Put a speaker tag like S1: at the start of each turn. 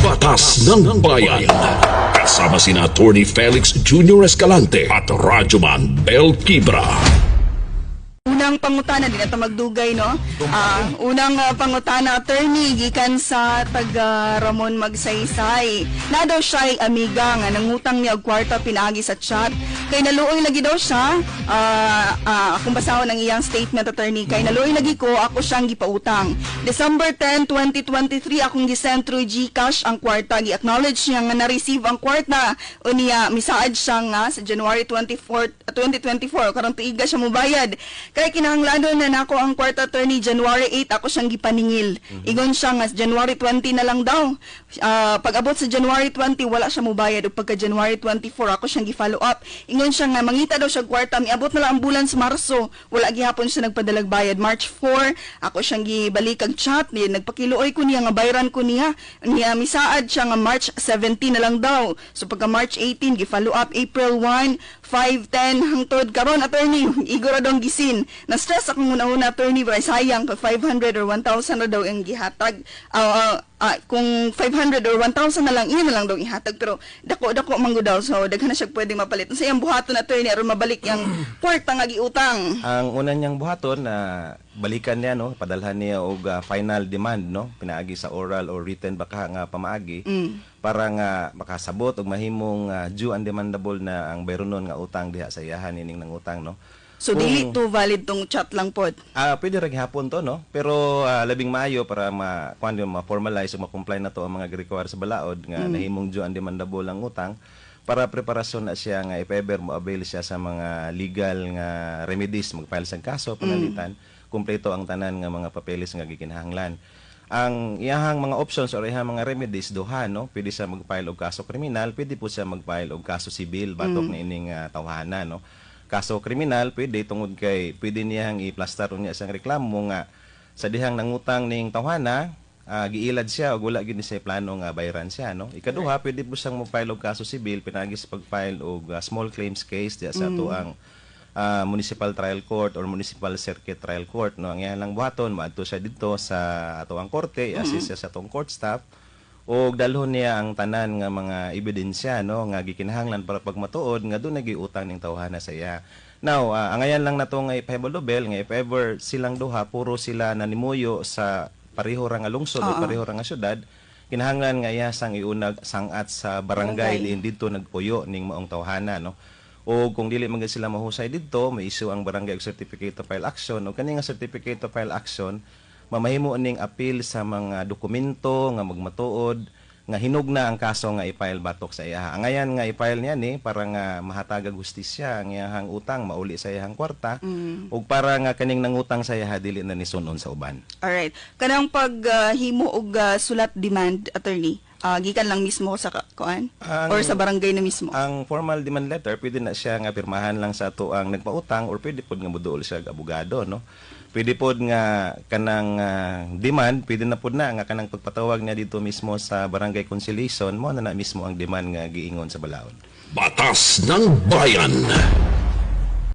S1: Batas ng Bayan. Kasama sina Attorney Felix Jr. Escalante at Radyoman Bel Quibra.
S2: Unang pangutana, di na ito magdugay, no? Unang pangutana, attorney, gikan sa taga Ramon Magsaysay. Na daw siya'y amiga nga nangutang niya og kwarta pinaagi sa chat. Kay naluoy lagi daw siya, akong basahon ang iyang statement, attorney. Kay naluoy lagi ko, ako siyang gipautang. December 10, 2023, akong gisend through GCash ang kwarta. Gi-acknowledge niya nga na-receive ang kwarta. O niya, misaad siya nga sa January 24, 2024. Karang tuiga siya mubayad. Kaya kinahanglanon na nako ang kwarta, attorney, January 8 ako siyang gipaningil. Ingon siya nga January 20 na lang daw. Pag-abot sa January 20 wala siya mubayad ug pagka January 24 ako siyang gi-follow up. Ingon siya nga mangita daw siya kwarta, miabot na lang ang bulan sa Marso. Wala gihapon siya nagpadalag bayad. March 4 ako siyang gibalik ang chat, nagpakiluoy ko niya nga bayran ko niya. Niya misaad siya nga March 17 na lang daw. So pagka March 18 gi-follow up April 1 5-10 hangtod karon, attorney, igora dong gisin. Na-stress akong una-una, attorney, pero sayang pag 500 or 1,000 na daw ang gihatag. Kung 500 or 1,000 na lang, iyon na lang daw ihatag. Pero dako manggo daw, so daghan na siya pwede mapalit. Sa iyang buhaton, attorney, aron mabalik yung kwarta nga giutang.
S3: Ang una niyang buhaton na balikan niya, no, padalhan niya og final demand, no, pinaagi sa oral or written baka nga pamaagi para nga makasabot og mahimong due and demandable na ang bayronon nga utang diha sa iyahan ining nang utang, no.
S2: So dili to valid tong chat lang pod.
S3: Pwede ra gihapon to, no, pero labing maayo para ma-formalize o ma-comply na to ang mga require sa balaod nga nahimong due and demandable ang utang, para preparasyon na siya nga if ever mo avail siya sa mga legal nga remedies, mag-file sa kaso panalitan, kumpleto ang tanan nga mga papeles nga gikinahanglan. Ang iyahang mga options or iyahang mga remedies duha, no, pwede siya mag-file og kaso kriminal, pwede po siya mag-file og kaso sibil batok ni ining tawhana, no. Kaso kriminal pwede tungod kay pwede niyang i-plaster niya siyang reklamo nga sa dihang nangutang ning tawhana, giilad siya o wala gid siya plano nga bayaran siya, no. Ikaduha, pwede po siyang mo-file og kaso sibil pinagi sa pag-file og small claims case diya sa tuang municipal trial court or municipal circuit trial court, no. Ang ilang buhaton maadto siya dito sa atuang korte, assist siya sa atong court staff o dalhon niya ang tanan nga mga ebidensya, no, nga gikinahanglan para pagmatuod nga doon nagiutang ning tawhana sa iya. Now, ang ayan lang nato nga ipahibalo-bel nga if ever silang duha puro sila nanimuyo sa pareho ra nga lungsod o pareho ra nga syudad, kinahanglan nga iya sang iunag sangat sa barangay din dito nagpuyo ning maong tawhana, no. O kung dili man sila mahusay didto, may issue ang barangay og certificate to file action o kani nga certificate to file action mamahimo ning appeal sa mga dokumento nga magmatuod nga hinugna ang kaso nga i-file batok sa iya. Ang ayan nga i-file niya ni para nga mahatag og hustisya ang iyang utang mauli sa iyang kwarta ug para nga kaning nangutang sa iya dili na ni sunon sa uban.
S2: Alright. Kanang paghimo og sulat demand, attorney, gikan lang mismo sa kuan or sa barangay na mismo?
S3: Ang formal demand letter pwede na siya nga pirmahan lang sa ato ang nagpautang or pwede pod nga moduol siya og abogado, no. Pwede pod nga kanang demand, pwede na pod na nga kanang pagpatawag niya dito mismo sa barangay conciliation mo na mismo ang demand nga giingon sa balaod.
S1: Batas ng Bayan.